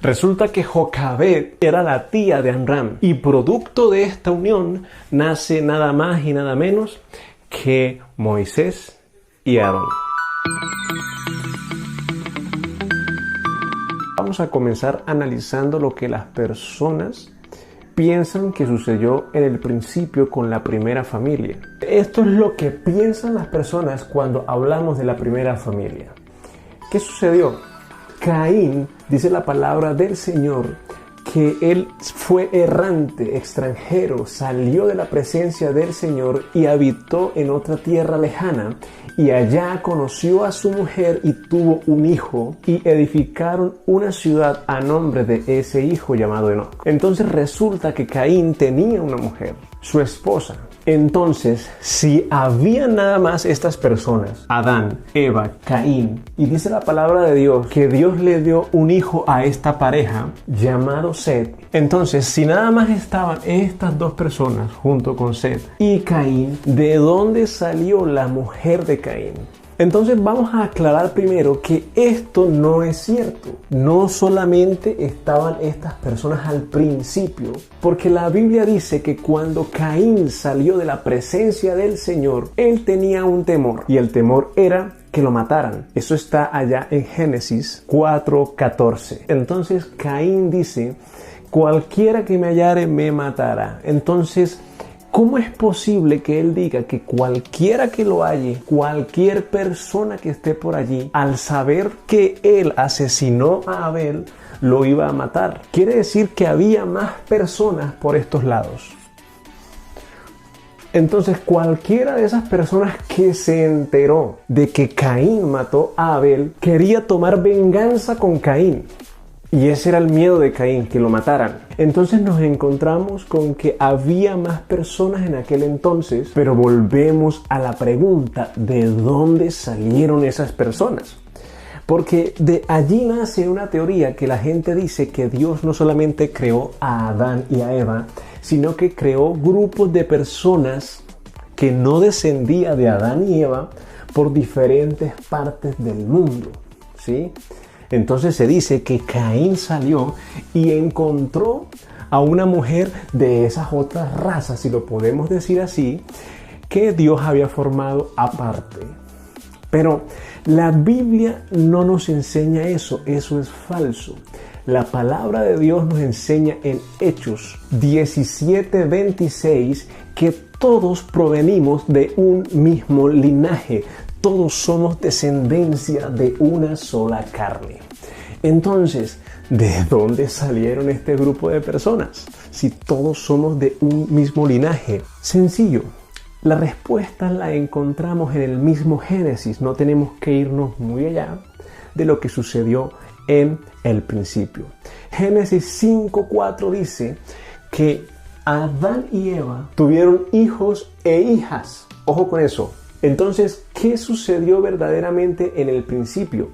Resulta que Jocabed era la tía de Amram y producto de esta unión nace nada más y nada menos que Moisés y Aarón. Vamos a comenzar analizando lo que las personas piensan que sucedió en el principio con la primera familia. Esto es lo que piensan las personas cuando hablamos de la primera familia. ¿Qué sucedió? Caín, dice la palabra del Señor, que él fue errante, extranjero, salió de la presencia del Señor y habitó en otra tierra lejana, y allá conoció a su mujer y tuvo un hijo, y edificaron una ciudad a nombre de ese hijo llamado Enoc. Entonces resulta que Caín tenía una mujer, su esposa. Entonces, si había nada más estas personas, Adán, Eva, Caín, y dice la palabra de Dios que Dios le dio un hijo a esta pareja llamado Set, entonces si nada más estaban estas dos personas junto con Set y Caín, ¿de dónde salió la mujer de Caín? Entonces vamos a aclarar primero que esto no es cierto. No solamente estaban estas personas al principio, porque la Biblia dice que cuando Caín salió de la presencia del Señor, él tenía un temor, y el temor era que lo mataran. Eso está allá en Génesis 4:14. Entonces Caín dice: cualquiera que me hallare me matará. Entonces, ¿cómo es posible que él diga que cualquiera que lo halle, cualquier persona que esté por allí, al saber que él asesinó a Abel, lo iba a matar? Quiere decir que había más personas por estos lados. Entonces, cualquiera de esas personas que se enteró de que Caín mató a Abel, quería tomar venganza con Caín. Y ese era el miedo de Caín, que lo mataran. Entonces nos encontramos con que había más personas en aquel entonces, pero volvemos a la pregunta: ¿de dónde salieron esas personas? Porque de allí nace una teoría que la gente dice que Dios no solamente creó a Adán y a Eva, sino que creó grupos de personas que no descendían de Adán y Eva por diferentes partes del mundo, ¿sí? Entonces se dice que Caín salió y encontró a una mujer de esas otras razas, si lo podemos decir así, que Dios había formado aparte. Pero la Biblia no nos enseña eso es falso. La palabra de Dios nos enseña en Hechos 17:26 que todos provenimos de un mismo linaje. Todos somos descendencia de una sola carne. Entonces, ¿de dónde salieron este grupo de personas? Si todos somos de un mismo linaje. Sencillo. La respuesta la encontramos en el mismo Génesis. No tenemos que irnos muy allá de lo que sucedió en el principio. Génesis 5:4 dice que Adán y Eva tuvieron hijos e hijas. Ojo con eso. Entonces, ¿qué sucedió verdaderamente en el principio?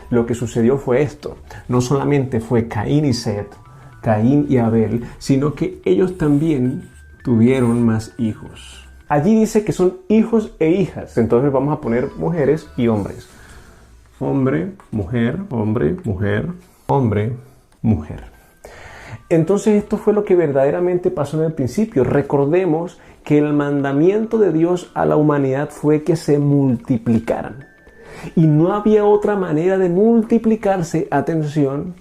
Lo que sucedió fue esto. No solamente fue Caín y Set, Caín y Abel, sino que ellos también tuvieron más hijos. Allí dice que son hijos e hijas. Entonces vamos a poner mujeres y hombres. Hombre, mujer, hombre, mujer, hombre, mujer. Entonces esto fue lo que verdaderamente pasó en el principio. Recordemos que el mandamiento de Dios a la humanidad fue que se multiplicaran. Y no había otra manera de multiplicarse, atención,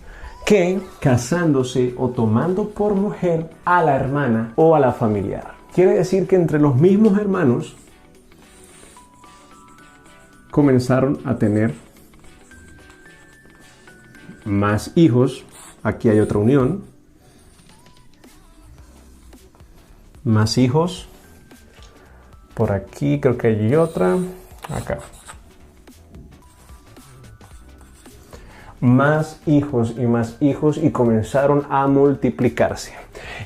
que casándose o tomando por mujer a la hermana o a la familiar. Quiere decir que entre los mismos hermanos comenzaron a tener más hijos. Aquí hay otra unión. Más hijos. Por aquí creo que hay otra. Acá. Más hijos y comenzaron a multiplicarse.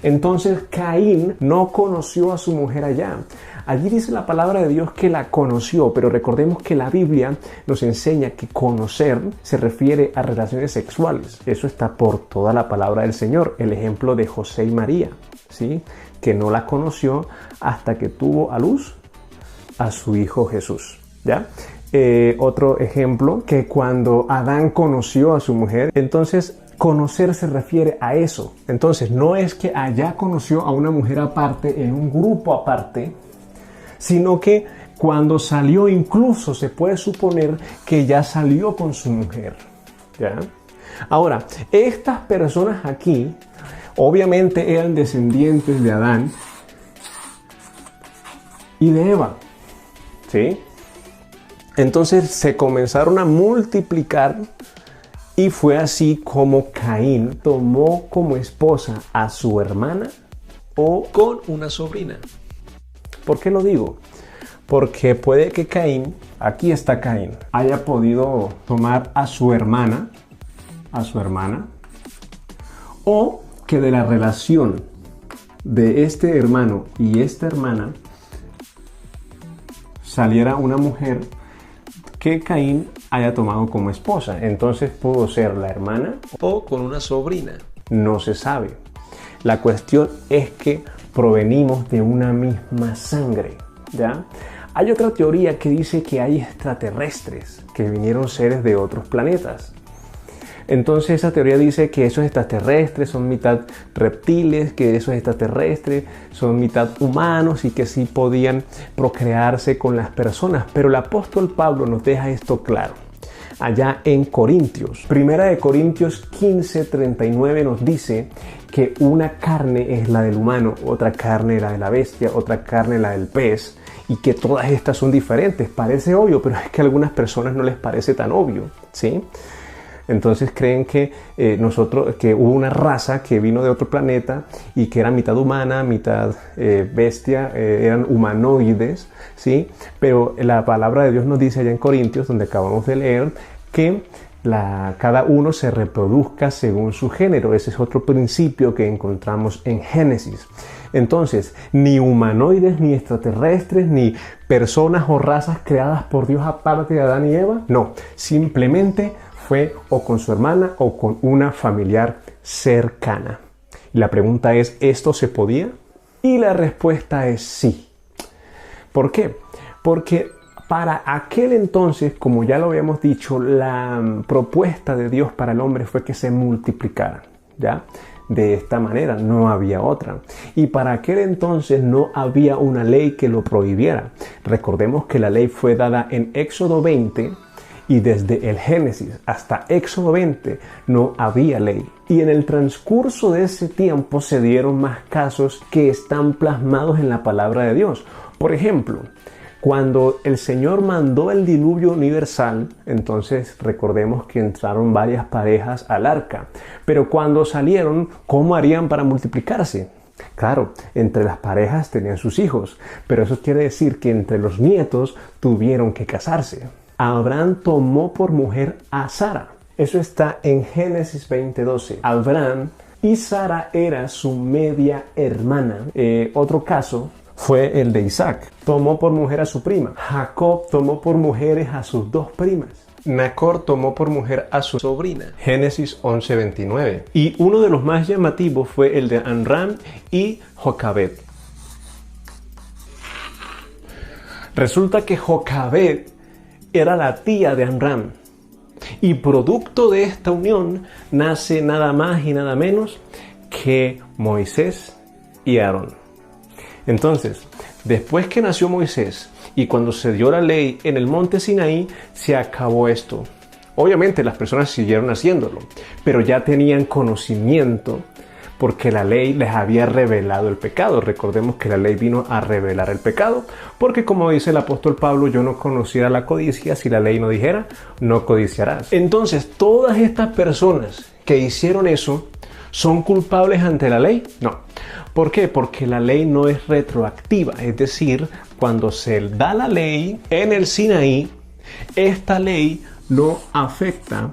Entonces Caín no conoció a su mujer allá. Allí dice la palabra de Dios que la conoció, pero recordemos que la Biblia nos enseña que conocer se refiere a relaciones sexuales. Eso está por toda la palabra del Señor. El ejemplo de José y María, ¿sí? Que no la conoció hasta que tuvo a luz a su hijo Jesús, ¿ya? Otro ejemplo, que cuando Adán conoció a su mujer, entonces Conocer se refiere a eso. Entonces, no es que allá conoció a una mujer aparte, en un grupo aparte, sino que cuando salió, incluso se puede suponer que ya salió con su mujer. ¿Ya? Ahora, estas personas aquí, obviamente eran descendientes de Adán y de Eva. ¿Sí? Entonces se comenzaron a multiplicar y fue así como Caín tomó como esposa a su hermana o con una sobrina. ¿Por qué lo digo? Porque puede que Caín, aquí está Caín, haya podido tomar a su hermana, o que de la relación de este hermano y esta hermana saliera una mujer que Caín haya tomado como esposa. Entonces pudo ser la hermana o con una sobrina. No se sabe. La cuestión es que provenimos de una misma sangre, ¿ya? Hay otra teoría que dice que hay extraterrestres, que vinieron seres de otros planetas. Entonces esa teoría dice que esos extraterrestres son mitad reptiles, que esos extraterrestres son mitad humanos y que sí podían procrearse con las personas. Pero el apóstol Pablo nos deja esto claro. Allá en Corintios, Primera de Corintios 15:39 nos dice que una carne es la del humano, otra carne la de la bestia, otra carne la del pez, y que todas estas son diferentes. Parece obvio, pero es que a algunas personas no les parece tan obvio, ¿sí? Entonces creen que que hubo una raza que vino de otro planeta y que era mitad humana, mitad bestia, eran humanoides, ¿sí? Pero la palabra de Dios nos dice allá en Corintios, donde acabamos de leer, que cada uno se reproduzca según su género. Ese es otro principio que encontramos en Génesis. Entonces, ni humanoides, ni extraterrestres, ni personas o razas creadas por Dios aparte de Adán y Eva. No, simplemente fue o con su hermana o con una familiar cercana. Y la pregunta es, ¿esto se podía? Y la respuesta es sí. ¿Por qué? Porque para aquel entonces, como ya lo habíamos dicho, la propuesta de Dios para el hombre fue que se multiplicaran, ¿ya? De esta manera, no había otra. Y para aquel entonces no había una ley que lo prohibiera. Recordemos que la ley fue dada en Éxodo 20, y desde el Génesis hasta Éxodo 20 no había ley. Y en el transcurso de ese tiempo se dieron más casos que están plasmados en la palabra de Dios. Por ejemplo, cuando el Señor mandó el diluvio universal, entonces recordemos que entraron varias parejas al arca. Pero cuando salieron, ¿cómo harían para multiplicarse? Claro, entre las parejas tenían sus hijos, pero eso quiere decir que entre los nietos tuvieron que casarse. Abraham tomó por mujer a Sara. Eso está en Génesis 20:12. Abraham y Sara era su media hermana. Otro caso fue el de Isaac. Tomó por mujer a su prima. Jacob tomó por mujeres a sus dos primas. Nacor tomó por mujer a su sobrina. Génesis 11:29. Y uno de los más llamativos fue el de Amram y Jocabed. Resulta que Jocabed era la tía de Amram. Y producto de esta unión nace nada más y nada menos que Moisés y Aarón. Entonces, después que nació Moisés y cuando se dio la ley en el monte Sinaí, se acabó esto. Obviamente las personas siguieron haciéndolo, pero ya tenían conocimiento porque la ley les había revelado el pecado. Recordemos que la ley vino a revelar el pecado, porque como dice el apóstol Pablo, yo no conociera la codicia si la ley no dijera, no codiciarás. Entonces, todas estas personas que hicieron eso, ¿son culpables ante la ley? No. ¿Por qué? Porque la ley no es retroactiva, es decir, cuando se da la ley en el Sinaí, esta ley no afecta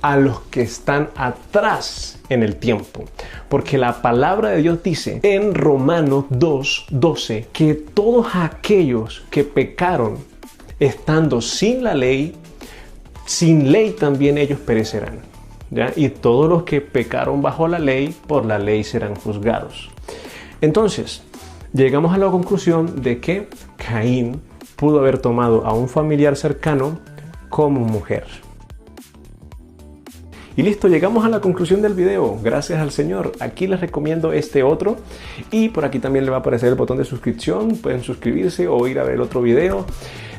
a los que están atrás en el tiempo, porque la palabra de Dios dice en Romanos 2:12 que todos aquellos que pecaron estando sin la ley, sin ley también ellos perecerán, ¿ya? Y todos los que pecaron bajo la ley, por la ley serán juzgados. Entonces, llegamos a la conclusión de que Caín pudo haber tomado a un familiar cercano como mujer. Y listo, llegamos a la conclusión del video. Gracias al Señor. Aquí les recomiendo este otro. Y por aquí también le va a aparecer el botón de suscripción. Pueden suscribirse o ir a ver el otro video.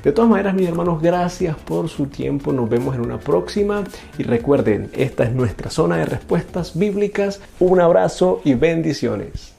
De todas maneras, mis hermanos, gracias por su tiempo. Nos vemos en una próxima. Y recuerden, esta es nuestra zona de respuestas bíblicas. Un abrazo y bendiciones.